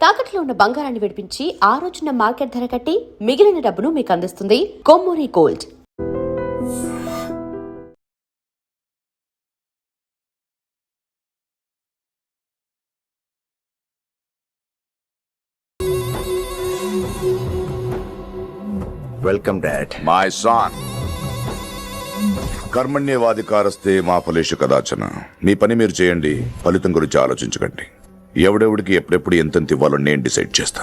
తాకట్లో ఉన్న బంగారాన్ని విడిపించి ఆ రోజున మార్కెట్ ధర కట్టి మిగిలిన డబ్బును మీకు అందిస్తుంది Kommuri gold. Welcome dad. My son, కర్మణ్యవాధికారస్తే మా ఫలేషు కదాచన. మీ పని మీరు చేయండి, ఫలితం గురించి ఆలోచించకండి. ఎవడెవడికి ఎప్పుడెప్పుడు ఎంతెంత ఇవ్వాలో నేను డిసైడ్ చేస్తా.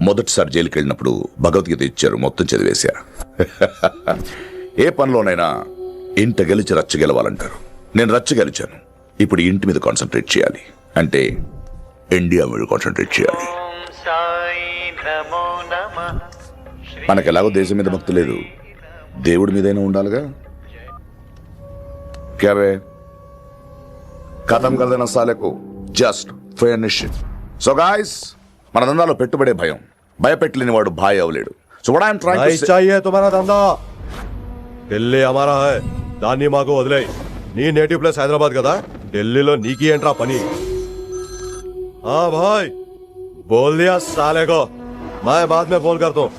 మొదటిసారి జైలుకి వెళ్ళినప్పుడు భగవద్గీత ఇచ్చారు, మొత్తం చదివేశా. ఏ పనిలోనైనా ఇంట గెలిచి రచ్చ గెలవాలంటారు. నేను రచ్చ గెలిచాను. ఇప్పుడు ఇంటి మీద కాన్సన్ట్రేట్ చేయాలి, అంటే ఇండియా మీద కాన్సన్ట్రేట్ చేయాలి. మనకు ఎలాగో దేశం మీద భక్తి లేదు, దేవుడి మీదైనా ఉండాలిగా. క్యావే ఖతం కర్దన సాలకు జస్ట్ ఫినిష్. సో గాయ్స్, మన దందాలో పెట్టుబడే భయం. భయపెట్టలేని వాడు భాయ్ అవలేడు. So what I am trying to say, चाहिए तुम्हारा धंधा. ఢిల్లీ हमारा है, దాన్ని మాకు వదిలేయ్. నీ నేటివ్ ప్లేస్ హైదరాబాద్ కదా, ఢిల్లీలో నీకి ఏంట్రా పని? हाँ भाई, बोल दिया साले को, मैं बाद में फोन करता हूँ.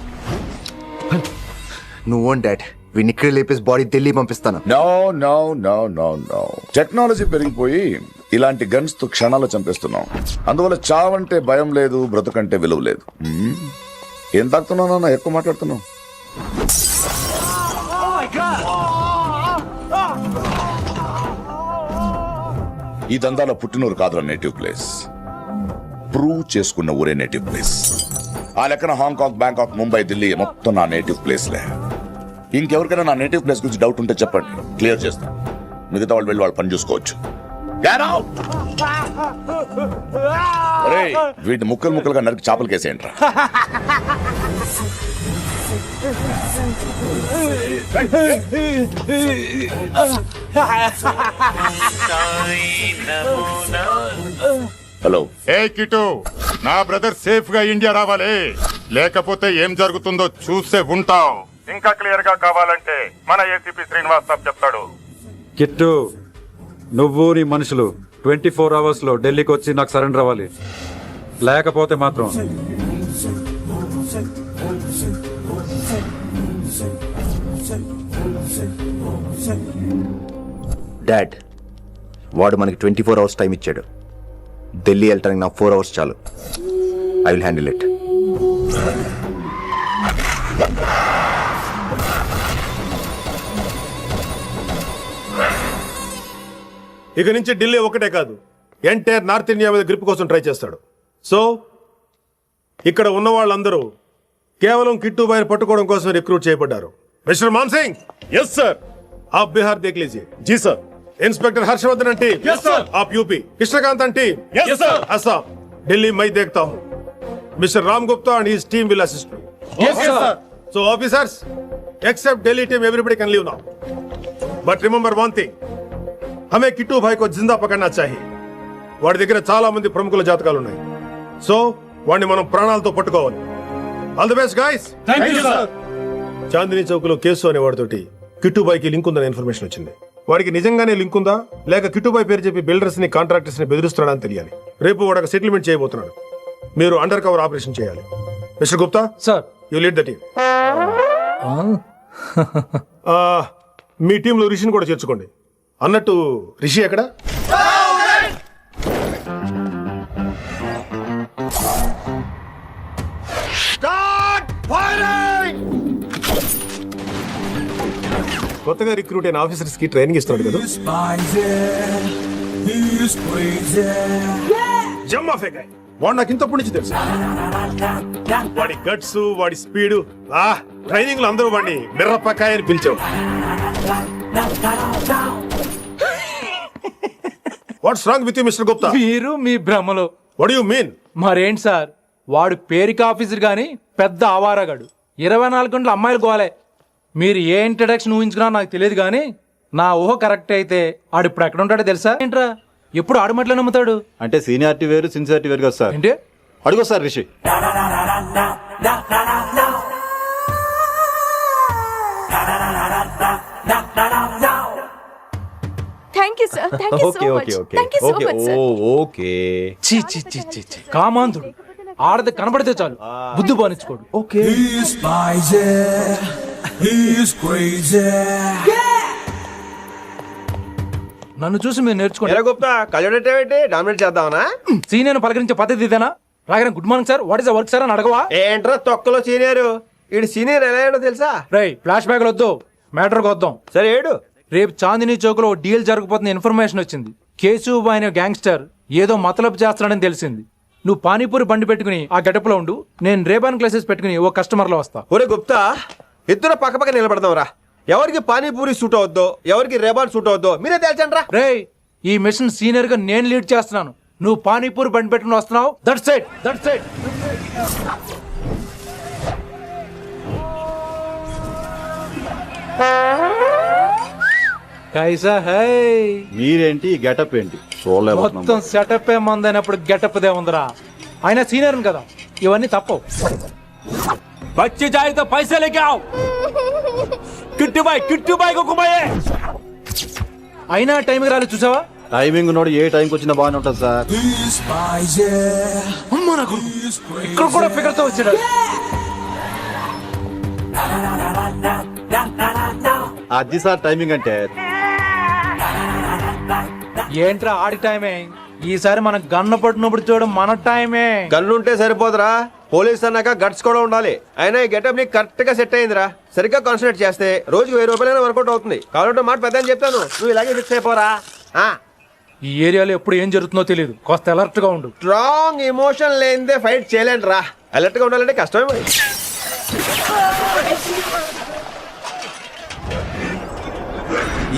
నువ్వు డాడ్ వీడిని ఇక్కడ లేపేసి బాడీ ఢిల్లీ పంపిస్తాను. No no no no no. Technology పెరిగిపోయి ఇలాంటి గన్స్ తో క్షణాలు చంపేస్తున్నాం. అందువల్ల చావంటే భయం లేదు, బ్రతుకంటే విలువ లేదు. ఏం తాగుతున్నావు నాన్న, ఎక్కువ మాట్లాడుతున్నావు. ఈ దందాలో పుట్టినూరు కాదురా నేటివ్ ప్లేస్, ప్రూవ్ చేసుకున్న ఊరే నేటివ్ ప్లేస్. ఆ లెక్కన హాంకాంగ్, బ్యాంకాక్, ముంబై, ఢిల్లీ మొత్తం నా నేటివ్ ప్లేస్లే. ఇంకెవరికైనా నా నేటివ్ ప్లేస్ గురించి డౌట్ ఉంటే చెప్పండి, క్లియర్ చేస్తాను. మిగతా వాళ్ళు వెళ్ళి వాళ్ళ పని చూసుకోవచ్చు. వీటిని ముక్కలు ముక్కలుగా నరికి చేపలు కేసేయండి రా. హలో. ఏ కిటు, నా బ్రదర్ సేఫ్ గా ఇండియా రావాలి, లేకపోతే ఏం జరుగుతుందో చూసే ఉంటావు. ఇంకా క్లియర్ గా కావాలంటే మన ఏసీపీ శ్రీనివాస్ సాబ్ చెప్తాడు. కిట్టు, నువ్వు నీ మనుషులు 24 hours లో ఢిల్లీకి వచ్చి నాకు సరెండర్ అవ్వాలి. లేకపోతే మాత్రం డాడ్, వాడు మనకి 24 hours టైం ఇచ్చాడు. ఢిల్లీ వెళ్ళటానికి నాకు 4 hours చాలు. I will handle it. ఇక నుంచి ఢిల్లీ ఒకటే కాదు, ఎంటైర్ నార్త్ ఇండియా మీద గ్రిప్ కోసం ట్రై చేస్తాడు. సో ఇక్కడ ఉన్న వాళ్ళందరూ కేవలం కిట్టుబాయిని పట్టుకోవడం కోసం రిక్రూట్ చేయబడ్డారు. Mister Man Singh. Yes sir. आप बिहार देख लीजिए. जी सर. इंस्पेक्टर हर्षवर्धन आंटी. Yes sir. आप यूपी. कृष्णकांत आंटी. Yes sir. असम. दिल्ली मैं देखता हूँ. Mister Ram Gupta and his team will assist me. Yes sir. So officers, except Delhi team, everybody can leave now. But remember one thing. हमें किट्टू भाई को जिंदा पकड़ना चाहिए. వాడి దగ్గర చాలా మంది ప్రముఖుల జాతకాలు ఉన్నాయి. సో వాడిని మనం ప్రాణాలతో పట్టుకోవాలి. All the best guys. Thank you sir. Chandni Chowk లో కేసు అనే వాడితోటి కిట్టుబాయికి లింక్ ఉందనే ఇన్ఫర్మేషన్ వచ్చింది. వాడికి నిజంగానే లింక్ ఉందా లేక కిట్టుబాయి పేరు చెప్పి బిల్డర్స్ ని కాంట్రాక్టర్స్ ని బెదిరిస్తున్నాడని తెలియాలి. రేపు వాడు సెటిల్మెంట్ చేయబోతున్నాడు. మీరు అండర్ కవర్ ఆపరేషన్ చేయాలి. Mister Gupta sir, you lead the team. మీ టీంలో రిషిని కూడా చేర్చుకోండి. అన్నట్టు రిషి ఎక్కడ? కొత్తగా రిక్రూట్ అయిన ఆఫీసర్స్ కి ట్రైనింగ్ ఇస్తున్నాడు కదా. వాడు నాకు ఇంతప్పటి నుంచి తెలుసు. వాడి గట్స్, వాడి స్పీడ్, ట్రైనింగ్ లో అందరూ వాడిని మిర్రపకాయ అని పిలిచావు. What's wrong with you mister Gupta? మీరు మీ భ్రమలో. What do you mean? మరేంటి సార్, వాడు పేరుకి ఆఫీసర్ గాని పెద్ద ఆవారగాడు. 24 గంటలు అమ్మాయిలు గోలే. మీరు ఏ ఇంట్రడక్షన్ ఊహించుకున్నా నాకు తెలియదు కానీ నా ఊహ కరెక్ట్ అయితే ఆడు ఇప్పుడు ఎక్కడ ఉంటాడో తెలుసా? ఏంట్రా ఎప్పుడు ఆడమట్లే నమ్ముతాడు? అంటే సీనియారిటీ వేరు, సిన్సియారిటీ వేరు కదా సార్. ఏంటి అడుగు sir Rishi. Thank you sir. Thank you so much. Thank you so much sir. Okay. చి చి చి చి చి కామాంధుడు ఆడది కనబడితే చాలు బుద్ధి పోనిచ్చుకోడు. ఓకే. నన్ను చూసి మీరు నేర్చుకోండి. ఎలా గుప్తా కళ్ళేంటి డామినేట్ చేద్దామనా? సీనియర్ పలకరించే పద్ధతి ఇదేనా? రాగానే good morning sir, what is work sir అని అడగవా? ఏంట్రా తొక్కలో సీనియర్? ఈడు సీనియర్ ఎలా ఏడో తెలుసా? రై ఫ్లాష్ బ్యాక్ వద్దు, మ్యాటర్కి వద్దాం. సరే ఏడు. రేపు చాందినీ చౌక్ లో డీల్ జరగబోతున్న ఇన్ఫర్మేషన్ వచ్చింది. కేశూబాయ్ అనే గ్యాంగ్స్టర్ ఏదో మతలబు చేస్తున్నాడని తెలిసింది. నువ్వు పానీపూరి బండి పెట్టుకుని ఆ గెటప్ లో ఉండు, నేను రేబాన్ క్లాసెస్ పెట్టుకుని ఓ కస్టమర్ లో వస్తా. ఒరే గుప్తా, ఇద్దరు పక్క పక్క నిలబడదాం రా. ఎవరికి పానీపూరి సూట్ అవుద్దో, ఎవరికి రేబాన్ సూట్ అవుద్దో మీరే తేల్చండి రా. రేయ్, ఈ మిషన్ సీనియర్ గా నేను లీడ్ చేస్తున్నాను, నువ్వు పానీపూరి బండి పెట్టుకుని వస్తున్నావు. That's it, that's it. కైసా హై? మీరేంటి గెటప్ ఏంటి? మొత్తం సెటప్ ఏ మందైనప్పుడు గెటప్ దే ఉందిరా. ఆయన సీనియర్ కదా, ఇవన్నీ తప్పవు. బచ్చి జాయితో పైసే లేకే ఆవ్. కిట్టు బాయ్ కుమాయే. అయినా టైంకి రాలేదు చూసావా? టైమింగ్ నోడు ఏ టైంకి వచ్చినా బాగానే ఉంటుంది సార్. అమ్మా నా కొడుకు, ఇక్కడ కూడా ఫిగర్ తో వచ్చాడు. అది సార్ టైమింగ్ అంటే. ఏంట్రా ఆడి టైమే? ఈసారి మన గన్ను పట్టినప్పుడు చూడడం మన టైమే. గన్నుంటే సరిపోదురా, పోలీస్ అన్నాక గట్స్ కూడా ఉండాలి. అయినా ఈ గెటప్ ని కరెక్ట్ గా సెట్ అయిందిరా. సరిగ్గా కాన్సన్ట్రేట్ చేస్తే రోజుకి 1000 రూపాయలైనా వర్కౌట్ అవుతుంది. కాబట్టి మాట పెద్ద అని చెప్తాను, నువ్వు ఇలాగే ఫిక్స్ అయిపోరా. ఈ ఏరియాలో ఎప్పుడు ఏం జరుగుతుందో తెలియదు, కాస్త అలర్ట్ గా ఉండు. స్ట్రాంగ్ ఎమోషన్ లేనిదే ఫైట్ చేయలేండి రా. అలర్ట్ గా ఉండాలంటే కష్టమే మరి.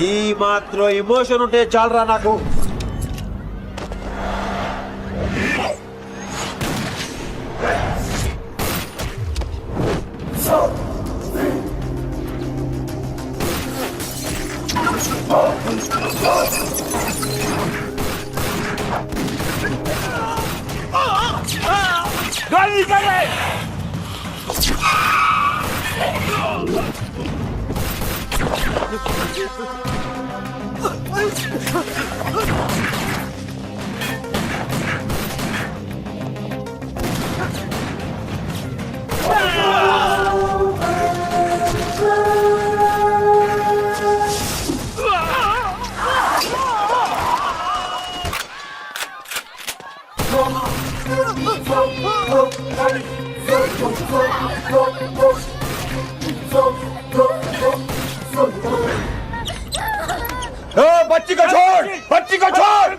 ఈ మాత్రం ఎమోషన్ ఉంటే చాలరా నాకు. बच्ची को छोड़, बच्ची को छोड़।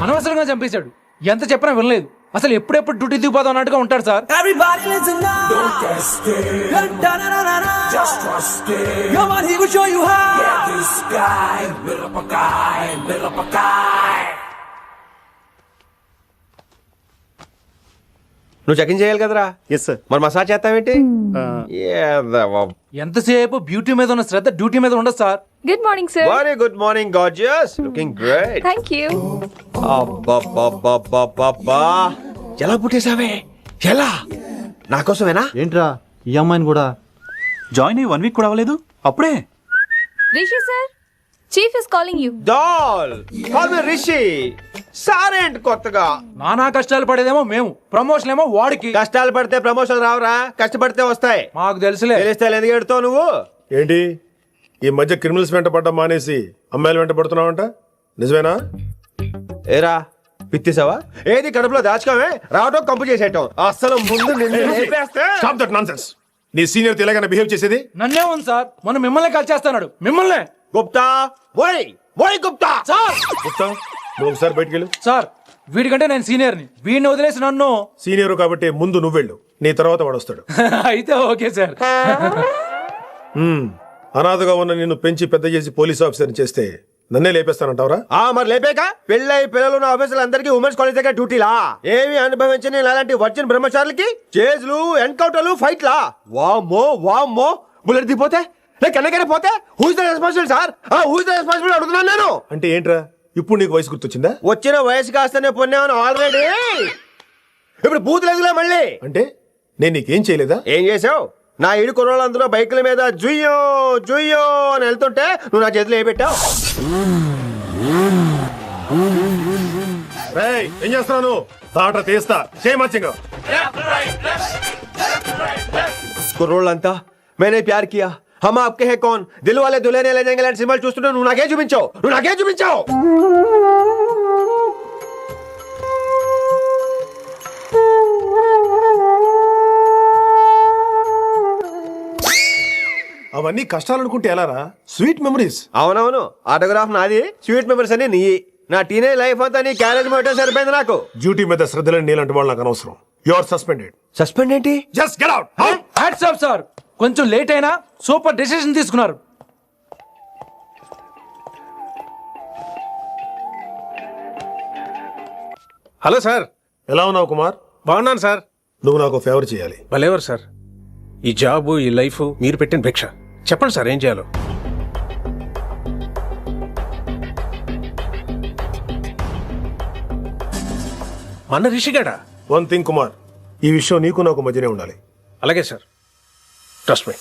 అనవసరంగా చంపేశాడు, ఎంత చెప్పినా వినలేదు. అసలు ఎప్పుడెప్పుడు డ్యూటీ దిగిపోదాం అన్నట్టుగా ఉంటాడు sir. Everybody listen now. Don't get scared. Da-da-da-da-da. Just trust it. Come on, he will show you how. Get this guy, build up a guy, build up a guy. నువ్వు చెకింగ్ చేయాలి కదరా? Yes sir. మరి massage చేస్తావేంటి? ఎంతసేపు beauty మీద ఉన్న శ్రద్ధ duty మీద ఉండదు sir. Good morning, sir. Very good morning, gorgeous, looking great. Thank you. అబ్బబ్బబ్బబ్బబ్బా, ఎలా పుట్టేశావే? ఎలా? నా కోసమేనా? ఏంట్రా ఈ అమ్మాయిని కూడా జాయిన్ అయ్యి 1 వీక్ కూడా అవ్వలేదు అప్పుడే? Rishi, sir. Chief is calling you. డాల్ కాల్ మీ రిషి. సారేంటి కొత్తగా? నానా కష్టాలు పడేదేమో మేము, ప్రమోషన్ ఏమో వాడికి. కష్టాలు పడితే ప్రమోషన్ రావురా, కష్టపడితే వస్తాయి. మాకు తెలుసులే. తెలిస్తే ఎందుకు ఎడుతావు నువ్వు? ఏంటి ఈ మధ్య క్రిమినల్స్ వెంట పడ్డం మానేసి అమ్మాయిలు వెంట పడుతున్నావంట, నిజమేనా? ఏరా పిత్తిసావా? ఏది కడుపులో దాచుకోవే, రావటం కంపు చేసేయటం. అసలు ముందు నిన్ను లేపేస్తే. Stop that nonsense. నీ సీనియర్ ఎలాగైనా బిహేవ్ చేసేది? నన్నే ఉంది సార్, మనం మిమ్మల్ని కాల్ చేస్తున్నాడు. మిమ్మల్ని గుప్తా, ఓయ్ ఓయ్ గుప్తా. సార్. గుప్తా, నువ్వు ఒకసారి బయటికి వెళ్ళు. సార్, వీడికంటే నేను సీనియర్ని, వీడిని వదిలేసి నన్ను. సీనియర్ కాబట్టి ముందు నువ్వు వెళ్ళు, నీ తర్వాత వాడు వస్తాడు. అయితే ఓకే సార్. అనాథగా ఉన్న నిన్ను పెంచి పెద్ద చేసి పోలీస్ ఆఫీసర్ని చేస్తే నన్నే లేపేస్తానంటావరా? మరి లేపాక పెళ్ళై పిల్లలు ఉన్న ఆఫీసులు అందరికీ ఉమెన్స్ కాలేజ్ దగ్గర డ్యూటీలా? ఏమి అనుభవించని అలాంటి వర్జిన్ బ్రహ్మచారులకి చేజ్లు ఎన్కౌంటర్లు ఫైట్లా? వామ్మో వామ్మో. బుల్లెట్ దిగిపోతే కన్నకనే పోతే who is the responsible sir? Who is the responsible అడుగుతున్నాను నేను. అంటే ఏంట్రా ఇప్పుడు నీకు వయసు గుర్తొచ్చిందా? వచ్చిన వయసు కాస్తనే పొన్నాను ఆల్రెడీ. ఇప్పుడు బూత్ లేదులే మళ్ళీ. అంటే నేను నీకేం చేయలేదా? ఏం చేసావు? నా ఇడు కుర్రోళ్ళందరూ బైకుల మీద జుయ్యో జుయ్యో అని వెళ్తుంటే నువ్వు నా చేతిలో ఏ పెట్టావు? ఏం చేస్తున్నాను? తాట తీస్తా చేయమచ్చంగా. కుర్రోళ్ళంతా मैंने प्यार किया हम आपके हैं कौन दिल वाले दुल्हने ले जाएंगे లాంటి సినిమాలు చూస్తుంటే నువ్వు నాకే చూపించావు. అవన్నీ కష్టాలనుకుంటే ఎలారా? Sweet memories. అవునవును, ఆటోగ్రాఫ్ నాది, స్వీట్ మెమరీస్ అని నీ. నా టీనేజ్ లైఫ్ అంతా నీ క్యారేజ్ మోటే సరిపోయింది నాకు. డ్యూటీ మీద శ్రద్ధలేని నీలాంటి వాళ్ళు నాకు అనవసరం. You are suspended. సస్పెండ్ ఏంటి? Just get out. Hats off sir, కొంచెం లేట్ అయినా సూపర్ డెసిషన్ తీసుకున్నారు. Hello sir. ఎలా ఉన్నావు కుమార్? బాగున్నాను సార్. నువ్వు నాకు ఫేవర్ చేయాలి. భలేవారు సార్. ఈ జాబు ఈ లైఫ్ మీరు పెట్టిన భిక్ష. చెప్పండి సార్ ఏం చేయాలో. మన రిషిగాడా? వన్ థింగ్ కుమార్, ఈ విషయం నీకు నాకు మధ్యనే ఉండాలి. అలాగే sir, trust me.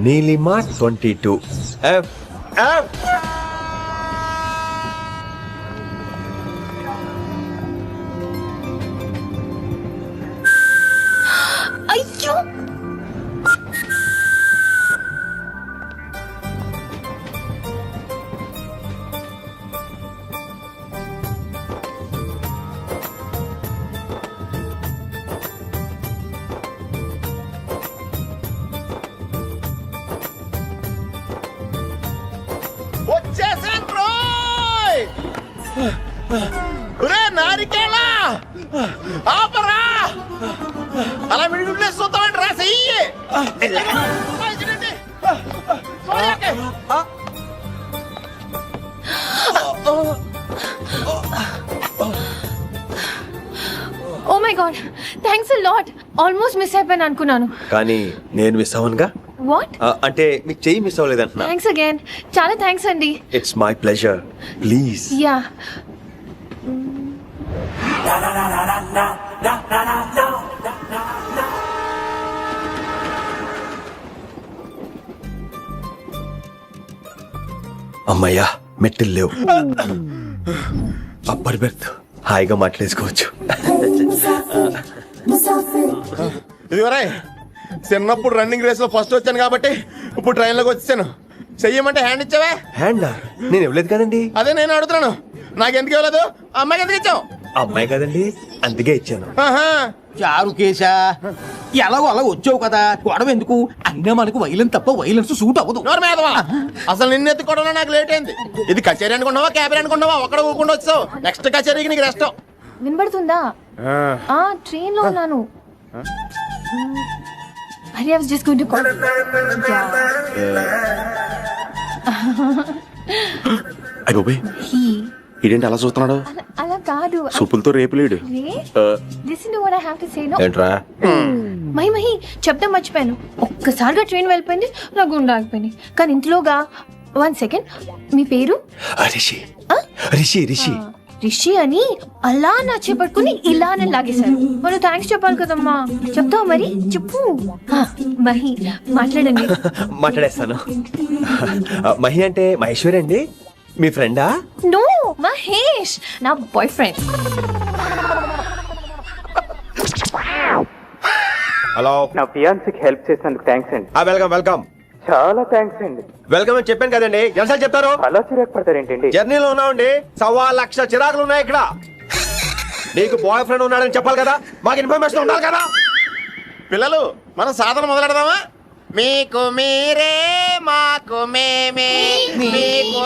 Neelima 22 F F. అయ్యో నారికేలా ఆపరా, అలా విడుదల చూద్దామని రాసి. Oh my god, thanks a lot. Almost miss అయిపోయాను అనుకున్నాను. కానీ నేను మిస్ అవ్వనుగా. వాట్? అంటే మీకు చెయ్యి మిస్ అవ్వలేదంటున్నా. థ్యాంక్స్ అగైన్, చాలా థ్యాంక్స్ అండి. It's my pleasure, please. Yeah. అమ్మయ్యా, మెట్టులు లేవు. అప్పర్ బెర్త్, హాయిగా మాట్లాడేసుకోవచ్చు. ఇదివరే చిన్నప్పుడు రన్నింగ్ రేస్ లో ఫస్ట్ వచ్చాను కాబట్టి ఇప్పుడు ట్రైన్ లోకి వచ్చాను. చెయ్యమంటే హ్యాండ్ ఇచ్చావే. హ్యాండా? నేను ఇవ్వలేదు కదండి. అదే నేను అడుగుతున్నాను, నాకెందుకు ఇవ్వలేదు? అమ్మాయికి ఎందుకు ఇచ్చావు? అమ్మాయి కదండి, అందుకే ఇచ్చాను. చారు కేశా, ఎలాగో అలా వచ్చావు కదా, గొడవ ఎందుకు? అయినా మనకు వైలెన్స్ తప్ప వైలెన్స్ సూట్ అవ్వదు. అసలు నిన్ను ఎత్తుకోవడం నాకు లేట్ అయింది. ఇది కచేరీ అనుకున్నావా క్యాబరీ అనుకున్నావా? ఒక్కడ ఊకుండా వచ్చావు. నెక్స్ట్ కచేరీకి నీకు రెస్ట్. వినబడుతుందా? ట్రైన్ లో ఉన్నాను. I was just going to call. ఇదేంటి అలా చూస్తున్నాడు? అలా కాదు, సూపులతో రేపులేడు. Listen to what I have to say. No. ఏంట్రా? మహి చెప్తా మర్చిపోయాను. ఒక్కసారిగా ట్రైన్ వెళ్ళిపోయింది, నా గుండె ఆగిపోయింది. కానీ ఇంట్లోగా 1 second, మీ పేరు? రిషి. రిషి రిషి రిషి అని అలా నా చేపట్టుకుని ఇలా అని లాగేశారు. మరి థ్యాంక్స్ చెప్పాలి కదమ్మా. చెప్తావు మరి? చెప్పు. మహి మాట్లాడండి. మాట్లాడేస్తాను. మహి అంటే మహేశ్వరి అండి, మీ ఫ్రెండా? నో, మహేష్ నా బాయ్ ఫ్రెండ్. హలో. నా ఫియాన్సీకి హెల్ప్ చేసినందుకు థ్యాంక్స్ అండి. Welcome welcome. చాలా థ్యాంక్స్ అండి. వెల్కమ్ అని చెప్పాను కదండి, ఎన్నిసార్లు చెప్తారు? అలా చిరాకు పడతారేంటండి? జర్నీలో ఉన్నామండి, 1,00,000 చిరాకులు ఉన్నాయి ఇక్కడ. నీకు బాయ్ ఫ్రెండ్ ఉన్నాడని చెప్పాలి కదా, మాకు ఇన్ఫర్మేషన్ ఉండాలి కదా. పిల్లలు, మనం సాధన మొదలెడదామా? మీకు మీరే మాకు మేమే మీకు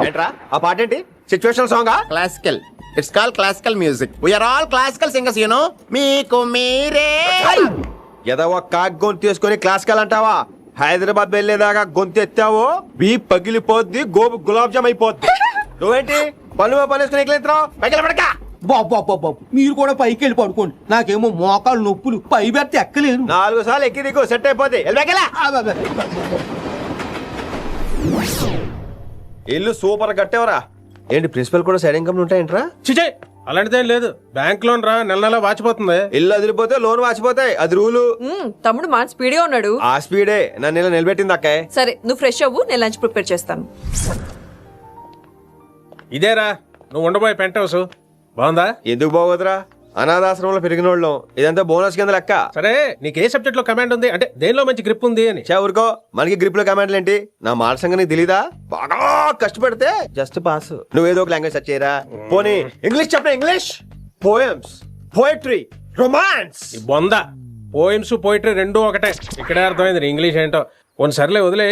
ఏంట్రా ఆ పాట ఏంటి? సిచ్యువేషన్ సాంగా? Classical. It's call classical music. We're all classical singers you know. మీకు మీరే. ఏదో ఒక కాక్ గొంతు తీసుకొని క్లాసికల్ అంటావా? హైదరాబాద్ వెళ్ళేదాకా గొంతు ఎత్తావో బీ పగిలిపోద్ది, గోబు గులాబ్ జామ్ అయిపోద్ది. నువ్వేంటి పనులు పనేసుకుని ఎక్కలేంటున్నావు? పైకి పడక. బాబు మీరు కూడా పైకి వెళ్ళి పడుకోండి, నాకేమో మోకాలు నొప్పులు, పై పెడితే ఎక్కలేను. 4 సార్లు ఎక్కి దిగు, సెట్ అయిపోద్ది. ఇల్లు సూపర్ కట్టేవరా. ఏంటి ప్రిన్సిపల్ కూడా సైడ్ ఇన్కమ్ ఉంటాయంట్రా? చిచే అలాంటిదేం లేదు. బ్యాంక్ లోన్ రా, నెల నెల వాచిపోతుంది. ఇల్లు అదిరిపోతే లోన్ వాచిపోతాయి, అది రూలు. తమ్ముడు మాట స్పీడ్గా ఉన్నాడు. ఆ స్పీడే నన్ను ఇలా నిలబెట్టింది అక్కాయ్. సరే నువ్వు ఫ్రెష్ అవ్వు, నేను లంచ్ ప్రిపేర్ చేస్తాను. ఇదేరా నువ్వు ఉండబోయే పెంట్ హౌస్. బాగుందా? ఎందుకు బాగోదురా, అనాథాశ్రమంలో పెరిగిన వాళ్ళం. ఇదంతా బోనస్ కింద లెక్క. సరే నీకు ఏ సబ్జెక్ట్ లో కమాండ్ ఉంది, అంటే దేనిలో మంచి గ్రిప్ ఉంది అని. ఊరుకో, మనకి గ్రిప్ లో కమాండ్లు ఏంటి? నా మాట సంగతి నీకు తెలీదా? బాగా కష్టపడితే జస్ట్ పాస్. నువ్వేదో ఒక లాంగ్వేజ్ సెర్చ్ చేయరా. పోనీ ఇంగ్లీష్ చెప్పిన ఇంగ్లీష్, పోయమ్స్, పోయట్రీ, రొమాన్స్. బొంద పోయిమ్స్ పోయిటరీ రెండూ ఒకటే. ఇక్కడే అర్థమైంది ఇంగ్లీష్ ఏంటో. కొన్ని సర్లే వదిలే.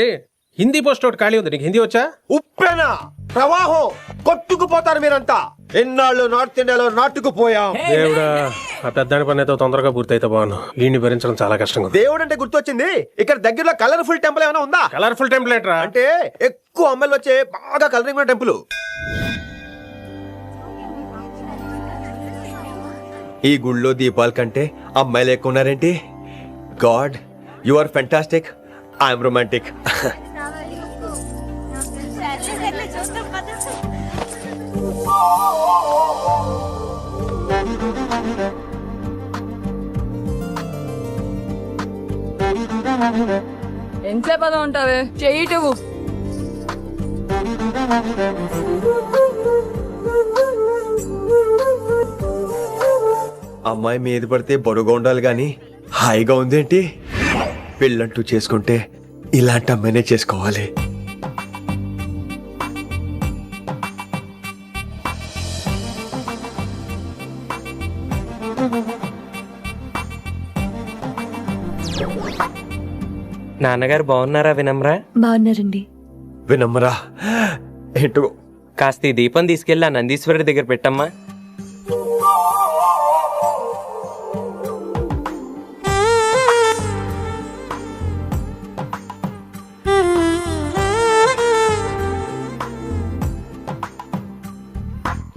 హిందీ పోస్ట్ ఒకటి ఖాళీ ఉంది, నీకు హిందీ వచ్చా? ఉప్పెనా ప్రవాహం కొట్టుకుపోతారు మీరంతా. ఎన్నాళ్ళు నార్త్ ఇండియాలో నాటుకుపోయాం. దేవుడా, ఆ పెద్దాని పని అయితే తొందరగా పూర్తయితే బాగున్నాను. వీడిని భరించడం చాలా కష్టంగా. దేవుడు అంటే గుర్తొచ్చింది, ఇక్కడ దగ్గరలో కలర్ఫుల్ టెంపుల్ ఏమైనా ఉందా? కలర్ఫుల్ టెంపుల్ ఏంట్రా? అంటే ఎక్కువ అమ్మాయిలు వచ్చే బాగా కలరింగ్ ఉన్న టెంపుల్. ఈ గుళ్ళో దీపాల కంటే అమ్మాయిలు ఎక్కువ ఉన్నారేంటి? God, you are fantastic, I'm romantic. ఎంతసేపు అలా ఉంటావే, చెయ్యిటువు. అమ్మాయి మీద పడితే బరువుగా ఉండాలి గాని హాయిగా ఉందేంటి? పెళ్ళంటూ చేసుకుంటే ఇలాంటి అమ్మాయినే చేసుకోవాలి. నాన్నగారు బాగున్నారా వినమ్రా? బాగున్నారండి. వినమ్రా ఏంటో కాస్త ఈ దీపం తీసుకెళ్ళి ఆ నందీశ్వరుడి దగ్గర పెట్టమ్మా.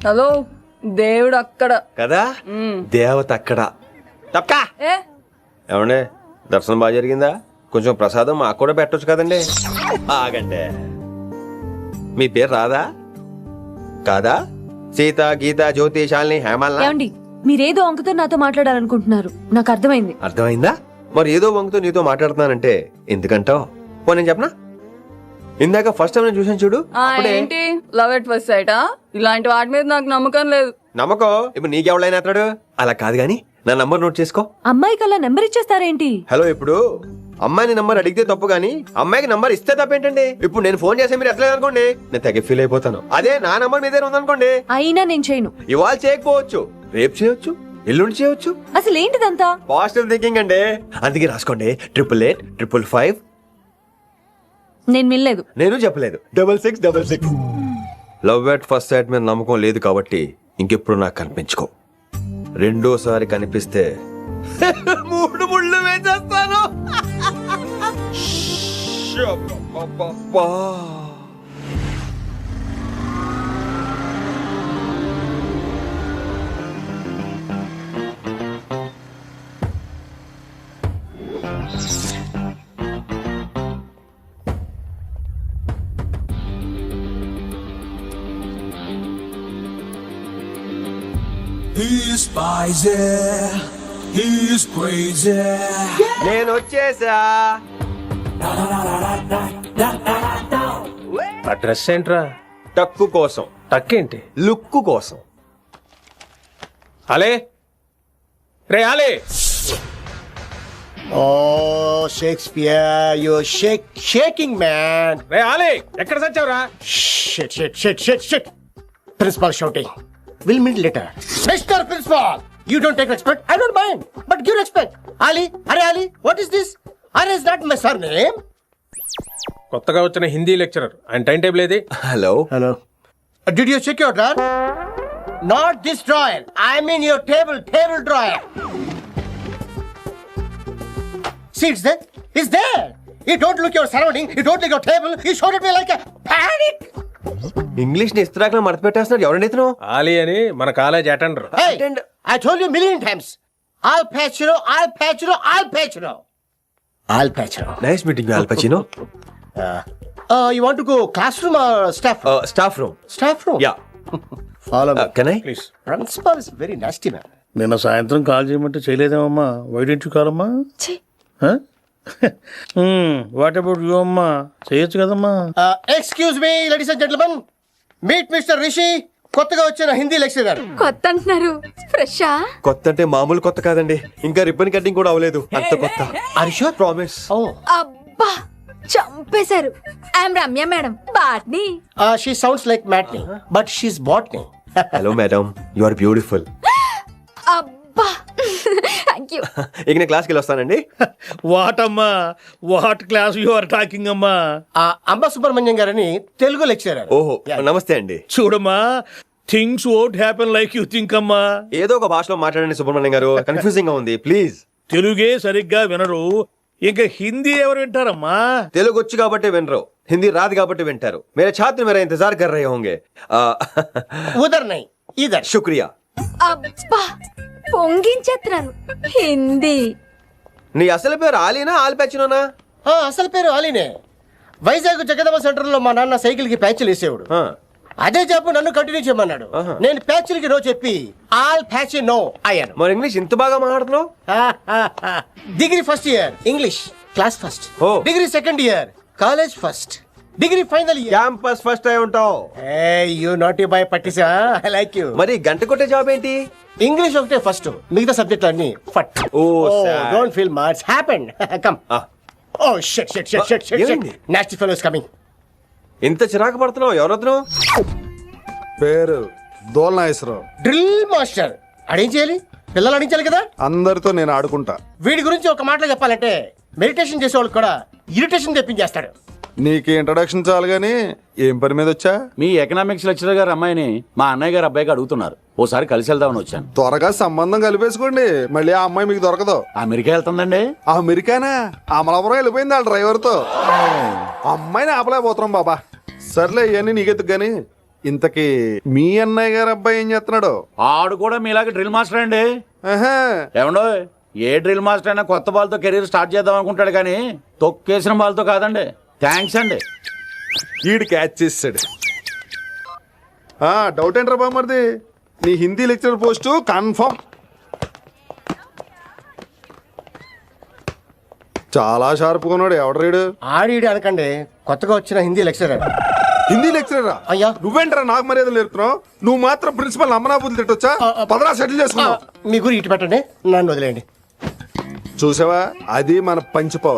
హలో, దేవుడు అక్కడ కదా, దేవత అక్కడ. తప్పకా ఏమండే, దర్శనం బాగా జరిగిందా? కొంచెం ప్రసాదం మాకు కూడా పెట్టొచ్చు కదండి. ఆగండి, మీ పేరు రాదా కాదా? సీత, గీత, జ్యోతి, శాలిని, హేమల్నా? ఏమండి, మీరేదో అంకుతో నాతో మాట్లాడాలనుకుంటున్నారు, నాకు అర్థమైంది. అర్థమైందా? మరి ఏదో వంగుతో నీతో మాట్లాడుతున్నానంటే ఎందుకంటావు? పో నేను చెప్పనా? ఇందాక ఫస్ట్ టైం నేను చూసాను చూడు. ఏంటి లవ్ ఎట్ ఫస్ట్ సైటా? ఇలాంటి వాటి మీద నాకు నమ్మకం లేదు. నమ్మకం ఇప్పుడు నీకెవడైనా అతడు? అలా కాదు గాని నా నంబర్ నోట్ చేసుకో. అమ్మాయికి అలా నెంబర్ ఇచ్చేస్తారేంటి? హలో, ఇప్పుడు అమ్మాయిని నంబర్ అడిగితే తప్పు గానీ అమ్మాయికి నంబర్ ఇస్తే తప్పేంటండి? ఇప్పుడు నేను ఫోన్ చేస్తే మీరు ఎట్లేదు అనుకోండి, నేను తెగ ఫీల్ అయిపోతాను. అదే నా నంబర్ మీ దగ్గర ఉందనుకోండి, అయినా నేను చేయను. ఇవాళ చేయకపోవచ్చు, రేపు చేయొచ్చు, ఎల్లుండి చేయొచ్చు. అసలు ఏంటిదంతా? పాజిటివ్ థింకింగ్ అండి. అందుకే రాసుకోండి 888-555. నేను వినలేదు. నేను చెప్పలేదు 6666. లవ్ ఎట్ ఫస్ట్ సైట్ మీద నమ్మకం లేదు కాబట్టి ఇంకెప్పుడు నాకు కనిపించుకో. రెండోసారి కనిపిస్తే 3 ముళ్ళు వేసేస్తాను. He's spicy, he's crazy. నేను వచ్చేసా. ఆ డ్రెస్ ఏంట్రా? టక్కు కోసం. టక్ ఏంటి? లుక్కు కోసం. అలే రే అలే. Oh, Shakespeare, you're shaking, man. రే అలే, ఎక్కడ సచ్చావురా? Shit. Principal shouting. We'll meet later. Mr. Principal, you don't take respect. I don't mind, but give respect. Ali, Hare Ali, what is this? Hare is not my surname. కొత్తగా వచ్చిన Hindi lecturer ఆయన time table ఏది? Hello hello did you check your drawer? Not this drawer, I mean your table drawer. See, it's there. You don't look your surrounding, you don't look your table, you showed at me like a panic. English ని ఇస్త్రాకులో మడత పెట్టేస్తున్నాడు. ఎవరండి ఇతను? ఆలీ అని మన college attender. Hey, I told you a million times. I'll patch you. Nice meeting all పచినో. You want to go classroom or staff room? Staff room. Staff room? Yeah. Follow me. Can I? Please. Principal is very nasty man. నిన్న సాయంత్రం call చేయమంటే చేయలేదేమమ్మా? Why didn't you call అమ్మా? What about you అమ్మా? చేయొచ్చు కదమ్మా. Excuse me, ladies and gentlemen. Meet Mr. Rishi, కొత్తగా వచ్చిన Hindi lecturer. కొత్త అంటున్నారు, ఫ్రెషా? కొత్త అంటే మామూలు కొత్త కాదండి, ఇంకా రిబ్బన్ కటింగ్ కూడా అవ్వలేదు, అంత కొత్త. Are you sure? ప్రామిస్. అబ్బా చంపేశారు. I'm Ramya madam, botany. She sounds like Matney, but she's botany. Hello madam, you are beautiful. అబ్బా థ్యాంక్ యూ. ఇక నేను క్లాస్కి వెళ్ళి వస్తానండి. వాట్ అమ్మా, what class you are talking అమ్మా? అంబ సుబ్రహ్మణ్యం గారని తెలుగు లెక్చరర్. ఓహో నమస్తే అండి. చూడమ్మా, things won't happen like you think అమ్మా. ఏదో ఒక భాషలో మాట్లాడండి సుబ్రహ్మణ్యం గారు, కన్ఫ్యూజింగ్ గా ఉంది ప్లీజ్. తెలుగే సరిగ్గా వినరు, ఇంకా హిందీ ఎవరు వింటారమ్మా? తెలుగు వచ్చు కాబట్టి వినరు, హిందీ రాదు కాబట్టి వింటారు. మేరే ఛాత్ర మేరా ఇంతజార్ కర్ రహే హోంగే. ఉదర్ నై ఇదర్. శుక్రియా. అబ్బా పొంగించేస్తున్నాను. హిందీ. నీ అసలు పేరు ఆలీనా ఆల్పచ్చినోనా? అసలు పేరు ఆలీనే. వైజాగ్ జగదమ్మ సెంటర్ లో మా నాన్న సైకిల్ కి ప్యాచ్లు వేసేవాడు. అదే చెప్పు నన్ను కంటిన్యూ చేయమన్నాడు. నేను ప్యాచ్లకి నో చెప్పి ఆల్ ప్యాచ్ నో అయ్యాను. మరి ఇంగ్లీష్ ఇంత బాగా మాట్లాడుతున్నావు? Degree first year English class first. Degree second year college first. Degree final year campus first అయి ఉంటావు. యూ నాట్ బాయ్ పట్టిసా. I like you. మరి గంట కొట్టే జాబ్ ఏంటి? ఇంగ్లీష్ ఒకటే ఫస్ట్, మిగతా సబ్జెక్ట్ అన్ని ఫట్. Don't feel much happened. Come. Oh shit shit shit shit shit. Nasty fellows coming. ఇంత చిరాకు పడుతున్నావు? ఎవరొద్దు? పేరు దోల్నాగేశ్వరరావు. Drill master. అడేం చేయాలి? పిల్లలు అడించాలి కదా. అందరితో నేను ఆడుకుంటా. వీడి గురించి ఒక మాటలో చెప్పాలంటే మెడిటేషన్ చేసే వాళ్ళు కూడా ఇరిటేషన్ తెప్పించేస్తాడు. నీకు ఇంట్రడక్షన్ చాలు గానీ ఏం పని మీద వచ్చా? మీ ఎకనామిక్స్ లెక్చరర్ గారు అమ్మాయిని మా అన్నయ్య గారు అబ్బాయికి అడుగుతున్నారు, ఓసారి కలిసి వెళ్దామని వచ్చాను. త్వరగా సంబంధం కలిపేసుకోండి, మళ్ళీ ఆ అమ్మాయి మీకు దొరకదు. అమెరికా వెళ్తుందండి. అమెరికానా? అమలాపురం వెళ్ళిపోయింది వాళ్ళ డ్రైవర్ తో. అమ్మాయిని ఆపలేకపోతున్నాం బాబా. సర్లే ఇవన్నీ నీకెత్తుకు గాని, ఇంతకీ మీ అన్నయ్య గారు అబ్బాయి ఏం చేస్తున్నాడు? ఆడు కూడా మీలాగే డ్రిల్ మాస్టర్ అండి. ఏమండో, ఏ డ్రిల్ మాస్టర్ అయినా కొత్త బాల్తో కెరీర్ స్టార్ట్ చేద్దాం అనుకుంటాడు కానీ తొక్కేసిన బాల్తో కాదండి. థ్యాంక్స్ అండి. ఈడు క్యాచ్ చేసాడు. డౌట్ ఏంట్రా బామ్మర్ది, నీ హిందీ లెక్చరర్ పోస్టు కన్ఫర్మ్. చాలా షార్ప్గా ఉన్నాడు. ఎవడరీడు? ఆడీడు అనకండి, కొత్తగా వచ్చిన హిందీ లెక్చరర్. హిందీ లెక్చరరా? అయ్యా నువ్వేంట్రా నాకు మర్యాదలు నేర్పుతున్నావు? నువ్వు మాత్రం ప్రిన్సిపల్ అమ్మనాబుద్ధి తిట్టొచ్చా? పదరా సెటిల్ చేసుకున్నావు. మీ గురి ఇటు పెట్టండి, నన్ను వదిలేయండి. చూసావా, అది మన పంచ్ పవర్.